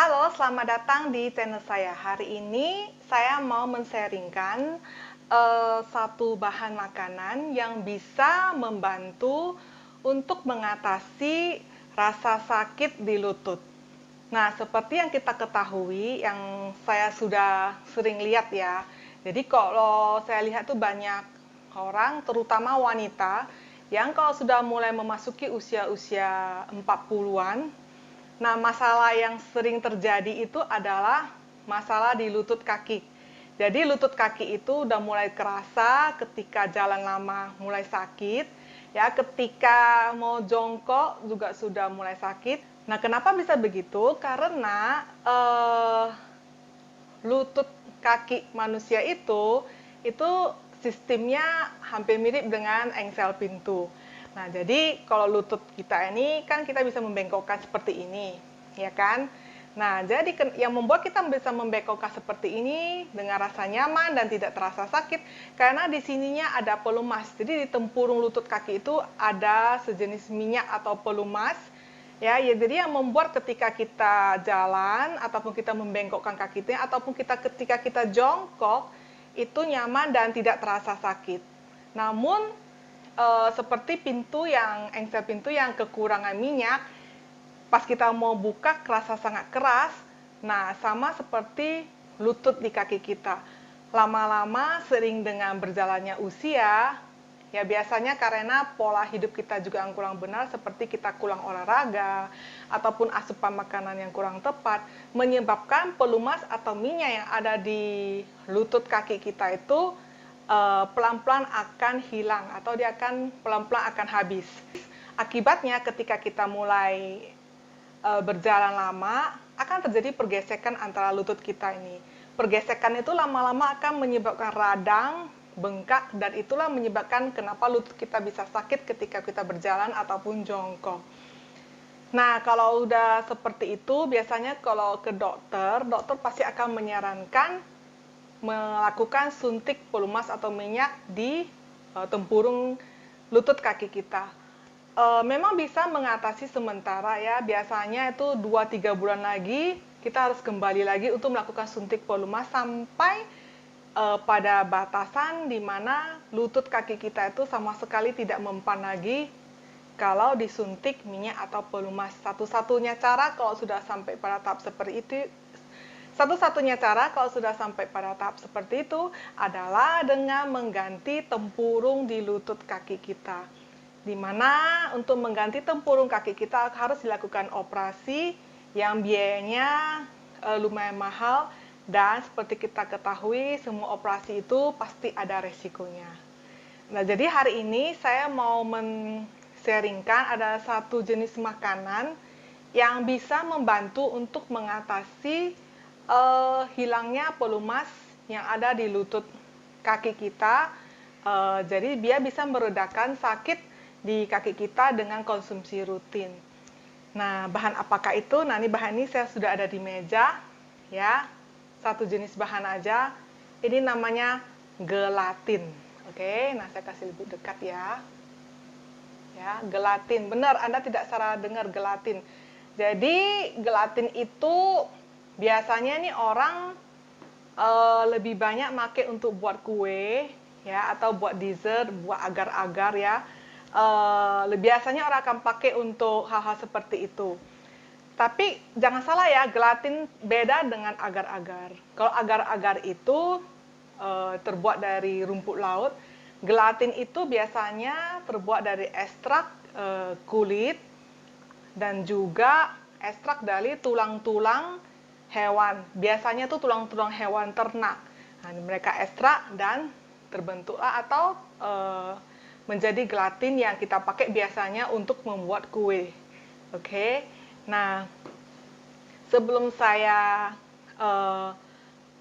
Halo, selamat datang di channel saya. Hari ini saya mau men-sharingkan satu bahan makanan yang bisa membantu untuk mengatasi rasa sakit di lutut. Nah, seperti yang kita ketahui, yang saya sudah sering lihat ya. Jadi kalau saya lihat tuh banyak orang, terutama wanita, yang kalau sudah mulai memasuki usia-usia 40-an. Nah, masalah yang sering terjadi itu adalah masalah di lutut kaki. Jadi lutut kaki itu udah mulai kerasa ketika jalan lama mulai sakit, ya ketika mau jongkok juga sudah mulai sakit. Nah, kenapa bisa begitu? Karena lutut kaki manusia itu sistemnya hampir mirip dengan engsel pintu. Nah, jadi kalau lutut kita ini kan kita bisa membengkokkan seperti ini, ya kan? Nah, jadi yang membuat kita bisa membengkokkan seperti ini dengan rasa nyaman dan tidak terasa sakit karena di sininya ada pelumas. Jadi di tempurung lutut kaki itu ada sejenis minyak atau pelumas. Ya, jadi yang membuat ketika kita jalan ataupun kita membengkokkan kaki kita ataupun ketika kita jongkok itu nyaman dan tidak terasa sakit. Namun seperti engsel pintu yang kekurangan minyak, pas kita mau buka kerasa sangat keras. Nah, sama seperti lutut di kaki kita. Lama-lama sering dengan berjalannya usia, ya biasanya karena pola hidup kita juga yang kurang benar, seperti kita kurang olahraga, ataupun asupan makanan yang kurang tepat, menyebabkan pelumas atau minyak yang ada di lutut kaki kita itu pelan-pelan akan hilang atau dia akan pelan-pelan akan habis. Akibatnya ketika kita mulai berjalan lama, akan terjadi pergesekan antara lutut kita ini. Pergesekan itu lama-lama akan menyebabkan radang, bengkak, dan itulah menyebabkan kenapa lutut kita bisa sakit ketika kita berjalan ataupun jongkok. Nah, kalau udah seperti itu, biasanya kalau ke dokter, dokter pasti akan menyarankan melakukan suntik pelumas atau minyak di tempurung lutut kaki kita. Memang bisa mengatasi sementara ya, biasanya itu 2-3 bulan lagi kita harus kembali lagi untuk melakukan suntik pelumas sampai pada batasan di mana lutut kaki kita itu sama sekali tidak mempan lagi kalau disuntik minyak atau pelumas. Satu-satunya cara kalau sudah sampai pada tahap seperti itu adalah dengan mengganti tempurung di lutut kaki kita. Di mana untuk mengganti tempurung kaki kita harus dilakukan operasi yang biayanya lumayan mahal, dan seperti kita ketahui semua operasi itu pasti ada resikonya. Nah, jadi hari ini saya mau men-sharingkan ada satu jenis makanan yang bisa membantu untuk mengatasi hilangnya pelumas yang ada di lutut kaki kita. Jadi dia bisa meredakan sakit di kaki kita dengan konsumsi rutin. Nah, bahan apakah itu? Nah, bahan ini saya sudah ada di meja, ya. Satu jenis bahan aja. Ini namanya gelatin. Oke, nah saya kasih lebih dekat ya. Ya, gelatin. Benar, Anda tidak salah dengar, gelatin. Jadi, gelatin itu biasanya nih orang lebih banyak pakai untuk buat kue, ya, atau buat dessert, buat agar-agar ya. Biasanya orang akan pakai untuk hal-hal seperti itu. Tapi jangan salah ya, gelatin beda dengan agar-agar. Kalau agar-agar itu terbuat dari rumput laut, gelatin itu biasanya terbuat dari ekstrak kulit dan juga ekstrak dari tulang-tulang hewan. Biasanya itu tulang-tulang hewan ternak. Nah, mereka ekstrak dan terbentuklah atau menjadi gelatin yang kita pakai biasanya untuk membuat kue. Oke. Nah, sebelum saya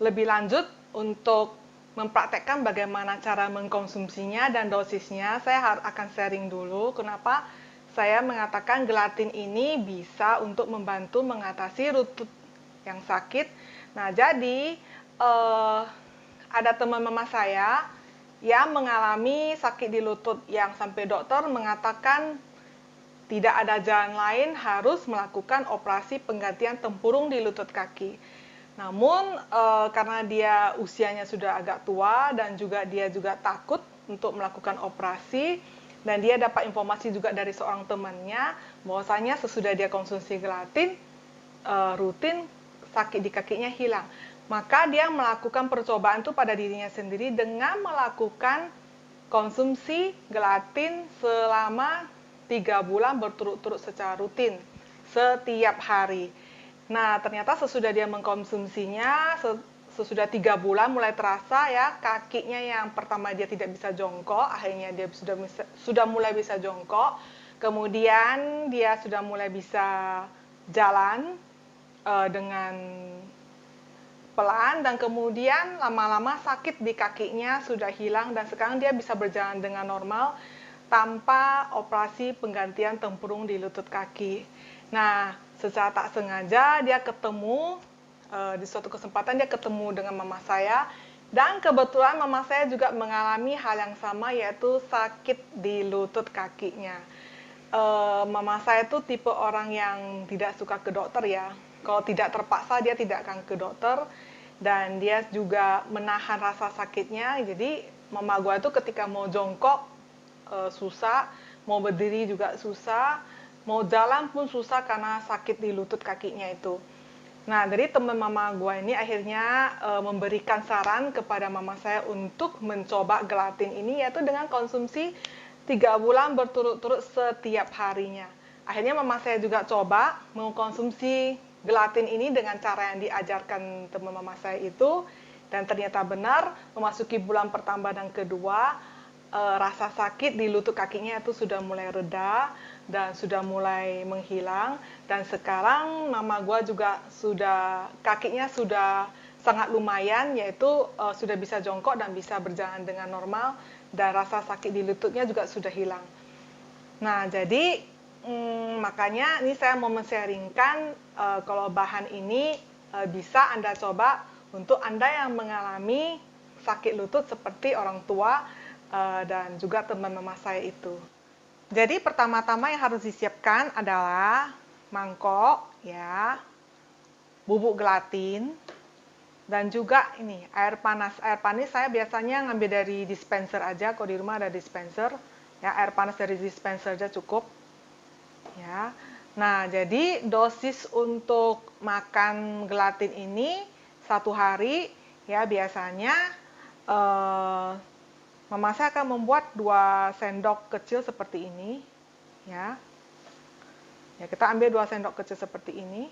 lebih lanjut untuk mempraktekkan bagaimana cara mengkonsumsinya dan dosisnya, saya akan sharing dulu kenapa saya mengatakan gelatin ini bisa untuk membantu mengatasi lutut yang sakit. Nah, jadi ada teman mama saya yang mengalami sakit di lutut yang sampai dokter mengatakan tidak ada jalan lain, harus melakukan operasi penggantian tempurung di lutut kaki. Namun karena dia usianya sudah agak tua dan juga dia juga takut untuk melakukan operasi, dan dia dapat informasi juga dari seorang temannya bahwasanya sesudah dia konsumsi gelatin rutin sakit di kakinya hilang. Maka dia melakukan percobaan itu pada dirinya sendiri dengan melakukan konsumsi gelatin selama 3 bulan berturut-turut secara rutin setiap hari. Nah, ternyata sesudah dia mengkonsumsinya, sesudah 3 bulan mulai terasa ya, kakinya yang pertama dia tidak bisa jongkok, akhirnya dia sudah mulai bisa jongkok. Kemudian dia sudah mulai bisa jalan dengan pelan, dan kemudian lama-lama sakit di kakinya sudah hilang dan sekarang dia bisa berjalan dengan normal tanpa operasi penggantian tempurung di lutut kaki. Nah, secara tak sengaja dia ketemu di suatu kesempatan dia ketemu dengan mama saya, dan kebetulan mama saya juga mengalami hal yang sama, yaitu sakit di lutut kakinya. Mama saya tuh tipe orang yang tidak suka ke dokter ya. Kalau tidak terpaksa dia tidak akan ke dokter, dan dia juga menahan rasa sakitnya. Jadi mama gua tuh ketika mau jongkok susah, mau berdiri juga susah, mau jalan pun susah karena sakit di lutut kakinya itu. Nah, dari teman mama gua ini akhirnya memberikan saran kepada mama saya untuk mencoba gelatin ini, yaitu dengan konsumsi 3 bulan berturut-turut setiap harinya. Akhirnya mama saya juga coba mengkonsumsi gelatin ini dengan cara yang diajarkan teman mama saya itu, dan ternyata benar memasuki bulan pertama dan kedua rasa sakit di lutut kakinya itu sudah mulai reda dan sudah mulai menghilang, dan sekarang mama gua juga kakinya sudah sangat lumayan, yaitu sudah bisa jongkok dan bisa berjalan dengan normal, dan rasa sakit di lututnya juga sudah hilang. Nah, jadi makanya ini saya mau men-sharingkan kalau bahan ini bisa Anda coba untuk Anda yang mengalami sakit lutut seperti orang tua dan juga teman mama saya itu. Jadi pertama-tama yang harus disiapkan adalah mangkok ya, bubuk gelatin, dan juga ini air panas. Air panas saya biasanya ngambil dari dispenser aja, kalau di rumah ada dispenser ya, air panas dari dispenser aja cukup ya. Nah, jadi dosis untuk makan gelatin ini 1 hari ya, biasanya mama saya akan membuat 2 sendok kecil seperti ini ya. Ya, kita ambil 2 sendok kecil seperti ini.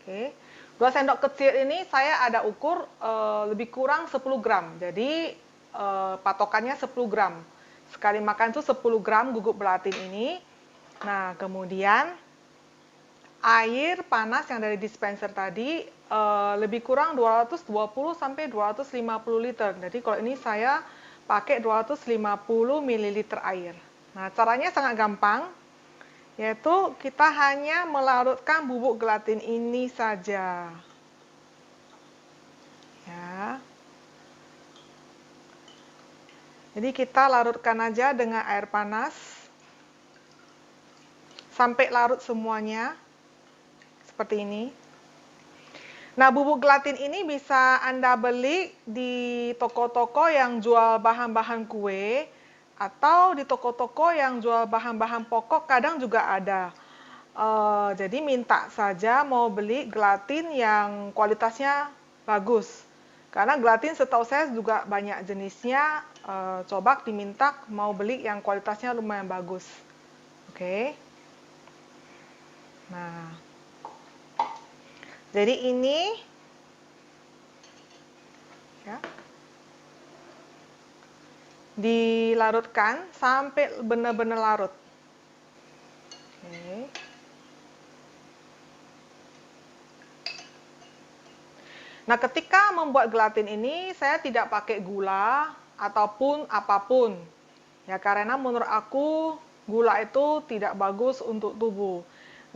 Oke. 2 sendok kecil ini saya ada ukur lebih kurang 10 gram. Jadi patokannya 10 gram. Sekali makan itu 10 gram bubuk gelatin ini. Nah, kemudian air panas yang dari dispenser tadi lebih kurang 220 sampai 250 liter. Jadi kalau ini saya pakai 250 ml air. Nah, caranya sangat gampang, yaitu kita hanya melarutkan bubuk gelatin ini saja. Ya. Jadi kita larutkan aja dengan air panas sampai larut semuanya seperti ini. Nah, bubuk gelatin ini bisa Anda beli di toko-toko yang jual bahan-bahan kue, atau di toko-toko yang jual bahan-bahan pokok, kadang juga ada. Jadi minta saja mau beli gelatin yang kualitasnya bagus. Karena gelatin setahu saya juga banyak jenisnya, coba diminta mau beli yang kualitasnya lumayan bagus. Oke. Nah, jadi ini ya, dilarutkan sampai benar-benar larut. Oke. Nah, ketika membuat gelatin ini saya tidak pakai gula ataupun apapun. Ya, karena menurut aku gula itu tidak bagus untuk tubuh.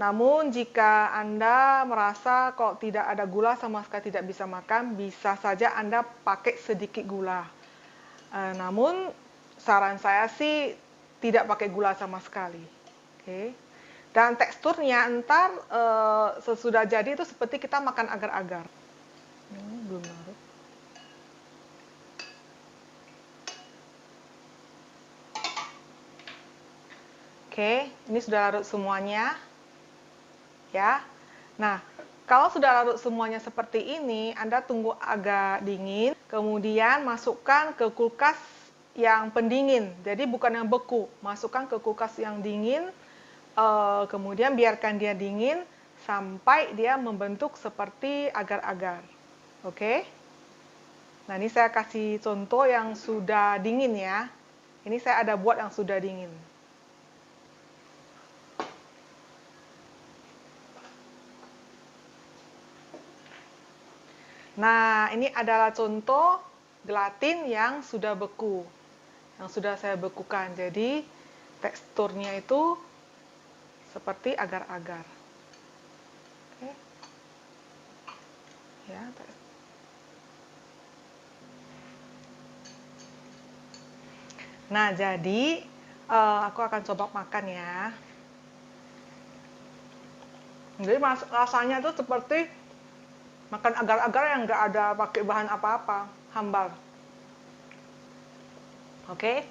Namun jika Anda merasa kok tidak ada gula sama sekali tidak bisa makan, bisa saja Anda pakai sedikit gula. Namun saran saya sih tidak pakai gula sama sekali. Oke. Dan teksturnya ntar sesudah jadi itu seperti kita makan agar-agar. Ini belum larut. Oke, ini sudah larut semuanya. Ya. Nah, kalau sudah larut semuanya seperti ini, Anda tunggu agak dingin, kemudian masukkan ke kulkas yang pendingin. Jadi bukan yang beku, masukkan ke kulkas yang dingin. Kemudian biarkan dia dingin sampai dia membentuk seperti agar-agar. Oke? Nah, ini saya kasih contoh yang sudah dingin ya. Ini saya ada buat yang sudah dingin. Nah, ini adalah contoh gelatin yang sudah beku. Yang sudah saya bekukan. Jadi, teksturnya itu seperti agar-agar. Oke. Ya, nah, jadi aku akan coba makan ya. Jadi rasanya tuh seperti makan agar-agar yang nggak ada pakai bahan apa-apa, hambar. Oke.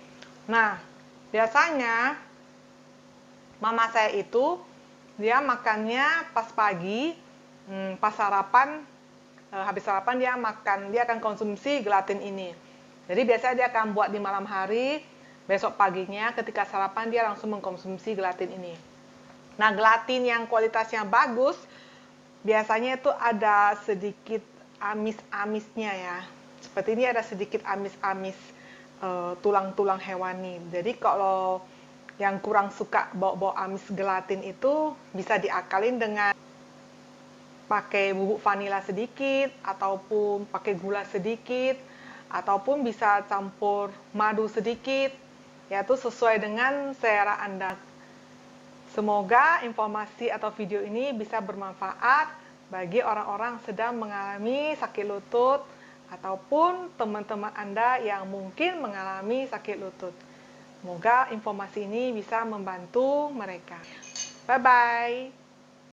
Nah, biasanya mama saya itu dia makannya pas pagi, pas sarapan, habis sarapan dia akan konsumsi gelatin ini. Jadi biasanya dia akan buat di malam hari, besok paginya ketika sarapan dia langsung mengkonsumsi gelatin ini. Nah, gelatin yang kualitasnya bagus, biasanya itu ada sedikit amis-amisnya ya. Seperti ini ada sedikit amis-amis tulang-tulang hewani. Jadi kalau yang kurang suka bau-bau amis gelatin itu bisa diakalin dengan pakai bubuk vanila sedikit, ataupun pakai gula sedikit, ataupun bisa campur madu sedikit, yaitu sesuai dengan selera Anda. Semoga informasi atau video ini bisa bermanfaat bagi orang-orang sedang mengalami sakit lutut, ataupun teman-teman Anda yang mungkin mengalami sakit lutut. Semoga informasi ini bisa membantu mereka. Bye-bye.